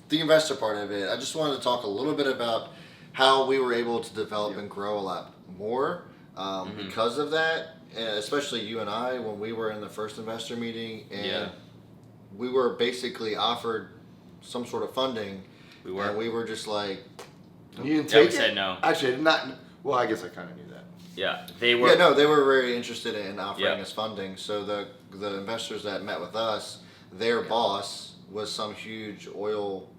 the investor part of it, I just wanted to talk a little bit about how we were able to develop and grow a lot more because of that. Especially you and I, when we were in the first investor meeting, and we were basically offered some sort of funding. And we were just like, you didn't take it? Said no. Actually, I did not. Well, I guess I kind of knew that. Yeah, they were. Yeah, no, they were very interested in offering us funding. So the investors that met with us, their boss was some huge oil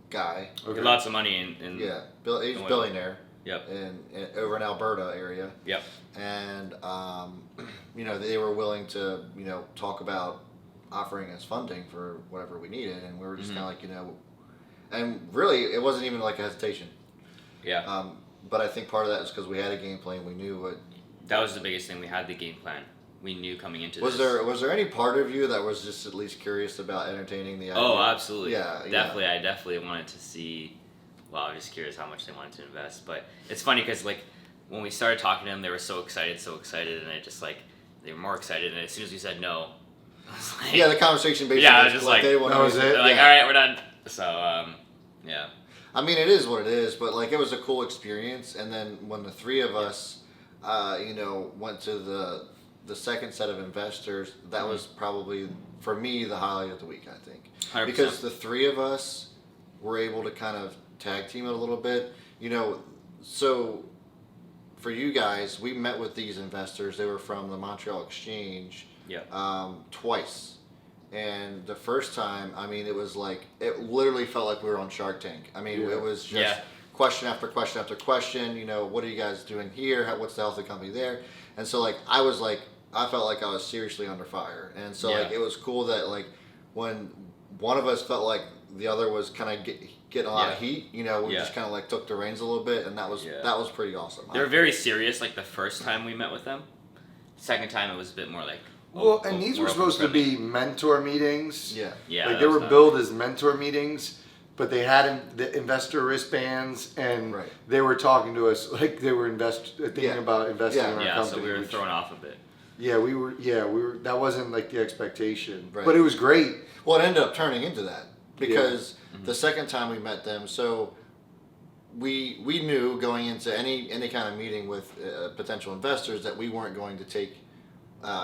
guy. Okay. Lots of money in he's a billionaire. Yep. Over in Alberta area. Yep. And they were willing to talk about offering us funding for whatever we needed, and we were just kind of like and really it wasn't even like a hesitation. Yeah. But I think part of that is because we had a game plan. We knew what. That was the biggest thing. We had the game plan. We knew coming into this. Was there any part of you that was just at least curious about entertaining the idea? Oh, absolutely. Yeah. Definitely. I definitely wanted to see. Well, I was just curious how much they wanted to invest. But it's funny because like when we started talking to them, they were so excited, and it just like they were more excited. And as soon as we said no, I was like, the conversation basically. Yeah, I was just like, that was it. They're like, all right, we're done. So, yeah. I mean, it is what it is, but like it was a cool experience. And then when the three of us, went to the second set of investors, that was probably for me the highlight of the week. I think 100%. Because the three of us were able to kind of tag team it a little bit. So for you guys, we met with these investors. They were from the Montreal Exchange. Twice. And the first time, I mean, it was like, it literally felt like we were on Shark Tank. I mean, it was just question after question after question. What are you guys doing here? What's the health of the company there? And so, like, I felt like I was seriously under fire. And so, like, it was cool that, like, when one of us felt like the other was kind of getting a lot of heat, we just kind of, like, took the reins a little bit. And that was pretty awesome. They were very serious, like, the first time we met with them. Second time, it was a bit more like, and these were supposed to be mentor meetings. Yeah. Like they were billed as mentor meetings, but they had the investor wristbands, and they were talking to us like they were thinking about investing in our company. Yeah, so we were thrown off a bit. Yeah, we were. That wasn't like the expectation, but it was great. Well, it ended up turning into that because the second time we met them, so we knew going into any kind of meeting with potential investors that we weren't going to take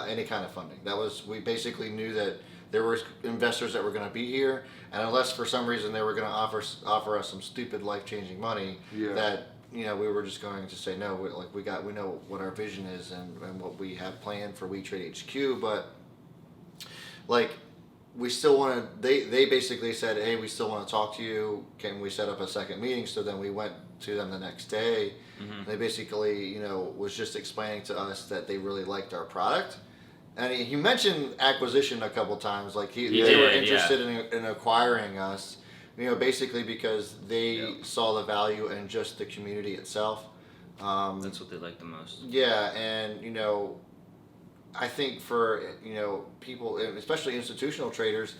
any kind of funding. We basically knew that there were investors that were going to be here, and unless for some reason they were going to offer us some stupid life-changing money, that we were just going to say no. We know what our vision is and what we have planned for WeTrade HQ, but like we still want to. They basically said, hey, we still want to talk to you. Can we set up a second meeting? So then we went to them the next day. They basically, was just explaining to us that they really liked our product. And he mentioned acquisition a couple times. Like they were interested in acquiring us, basically because they saw the value in just the community itself. That's what they like the most. Yeah, and I think for people, especially institutional traders,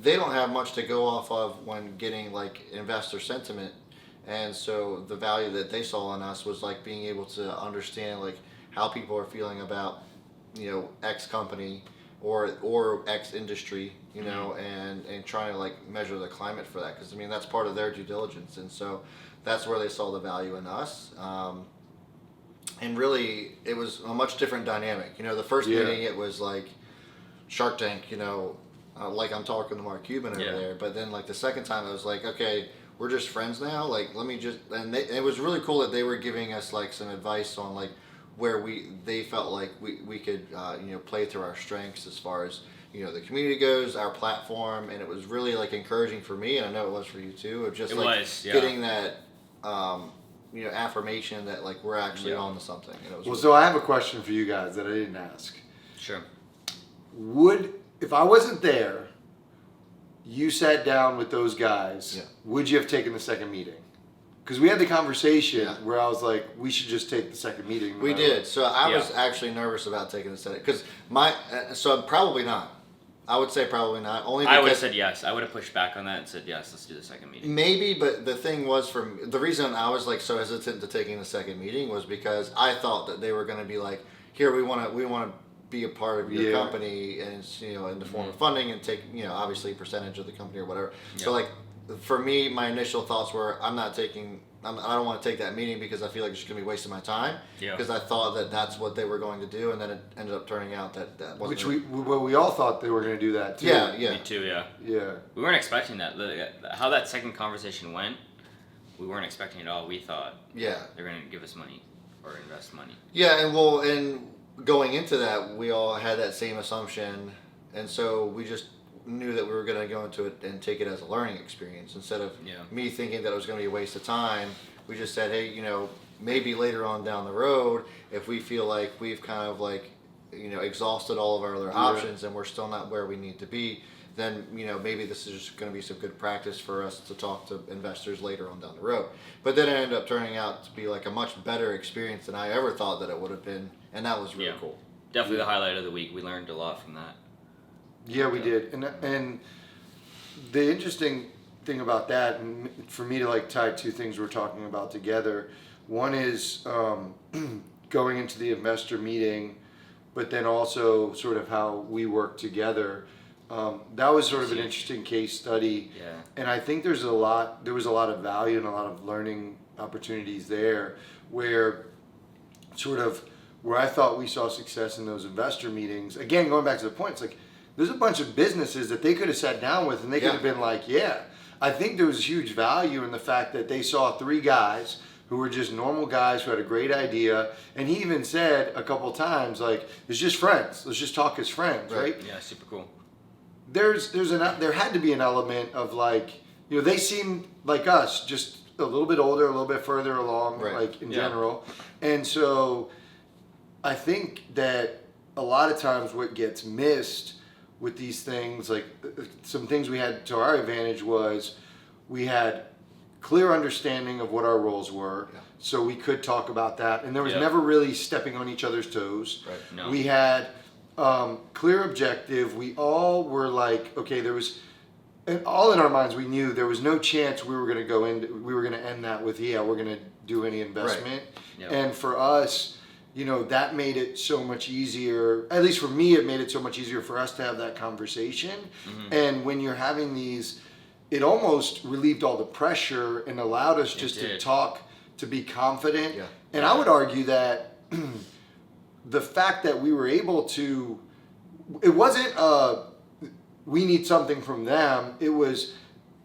they don't have much to go off of when getting like investor sentiment. And so the value that they saw in us was like being able to understand like how people are feeling about X company or X industry, and trying to like measure the climate for that, because I mean that's part of their due diligence, and so that's where they saw the value in us. And really, it was a much different dynamic. The first meeting it was like Shark Tank, like I'm talking to Mark Cuban over there. But then like the second time, it was like, okay, we're just friends now. Like, let me just, and it was really cool that they were giving us like some advice on like where they felt like we could play through our strengths as far as the community goes, our platform, and it was really like encouraging for me, and I know it was for you too, of just getting that affirmation that like we're actually on to something. So I have a question for you guys that I didn't ask. Sure. If I wasn't there, you sat down with those guys, would you have taken the second meeting? Because we had the conversation where I was like, we should just take the second meeting. We did. So I was actually nervous about taking the second, because so probably not. I would say probably not. Only because I would have said yes. I would have pushed back on that and said yes. Let's do the second meeting. Maybe, but the thing was, the reason I was like so hesitant to taking the second meeting was because I thought that they were going to be like, here we want to be a part of your company, and it's, in the form of funding, and take obviously a percentage of the company or whatever. So like for me, my initial thoughts were I don't want to take that meeting because I feel like it's just gonna be wasting my time. Yeah. Because I thought that that's what they were going to do, and then it ended up turning out that wasn't. Which we all thought they were going to do that too. Yeah, yeah. Me too. Yeah. Yeah. We weren't expecting that. How that second conversation went, we weren't expecting it at all. We thought Yeah. they're going to give us money or invest money. Yeah, and going into that, we all had that same assumption, and so we just knew that we were going to go into it and take it as a learning experience instead of Yeah. me thinking that it was going to be a waste of time. We just said, hey, maybe later on down the road, if we feel like we've kind of like, exhausted all of our other options and we're still not where we need to be, then maybe this is just going to be some good practice for us to talk to investors later on down the road. But then it ended up turning out to be like a much better experience than I ever thought that it would have been, and that was really cool. Definitely the highlight of the week. We learned a lot from that. Yeah, we did. And the interesting thing about that, and for me to like tie two things we're talking about together, one is going into the investor meeting, but then also sort of how we work together. That was sort of an interesting case study. Yeah. And I think there was a lot of value and a lot of learning opportunities there where I thought we saw success in those investor meetings. Again, going back to the point, it's like there's a bunch of businesses that they could have sat down with and they could have been like, yeah. I think there was huge value in the fact that they saw three guys who were just normal guys who had a great idea. And he even said a couple times, like, it's just friends. Let's just talk as friends, right? Yeah, super cool. There had to be an element of like, they seemed like us, just a little bit older, a little bit further along, like in general. And so I think that a lot of times what gets missed with these things, like some things we had to our advantage was we had clear understanding of what our roles were, so we could talk about that, and there was never really stepping on each other's toes. Right. No. We had clear objective. We all were like, okay, and all in our minds we knew there was no chance we were going to end that with, we're going to do any investment. Yep. And for us, that made it so much easier, at least for me, it made it so much easier for us to have that conversation. Mm-hmm. And when you're having these, it almost relieved all the pressure and allowed us just to talk, to be confident. Yeah. And I would argue that the fact that we were able to, it wasn't we need something from them, it was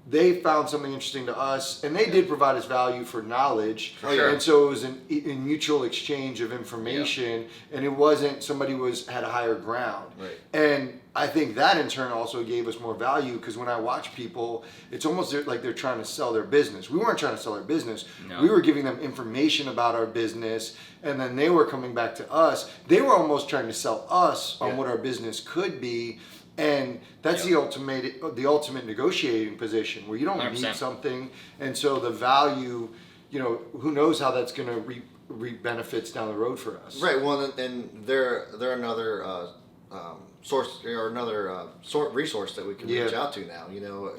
they found something interesting to us, and they did provide us value for knowledge. Oh, yeah. And so it was a mutual exchange of information, and it wasn't somebody had a higher ground. Right. And I think that in turn also gave us more value, because when I watch people, it's almost like they're trying to sell their business. We weren't trying to sell our business. No. We were giving them information about our business, and then they were coming back to us. They were almost trying to sell us on what our business could be. And that's the ultimate negotiating position, where you don't 100%. need something, and so the value, who knows how that's going to reap benefits down the road for us. Right. Well, and they're another source or another resource that we can reach out to now.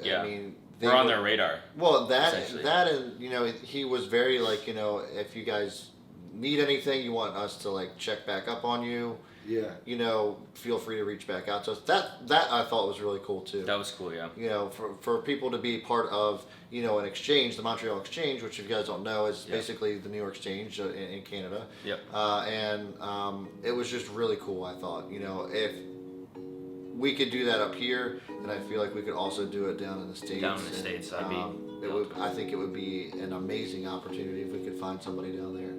Yeah. I mean, we're on their radar. Well, and he was very like, if you guys need anything, you want us to like check back up on you. Yeah. Feel free to reach back out to us. That I thought was really cool too. That was cool, yeah. For people to be part of, an exchange, the Montreal Exchange, which if you guys don't know is basically the New York Exchange in Canada. Yep. And it was just really cool, I thought. If we could do that up here, then I feel like we could also do it down in the States. Down in the States, that'd be... I think it would be an amazing opportunity if we could find somebody down there.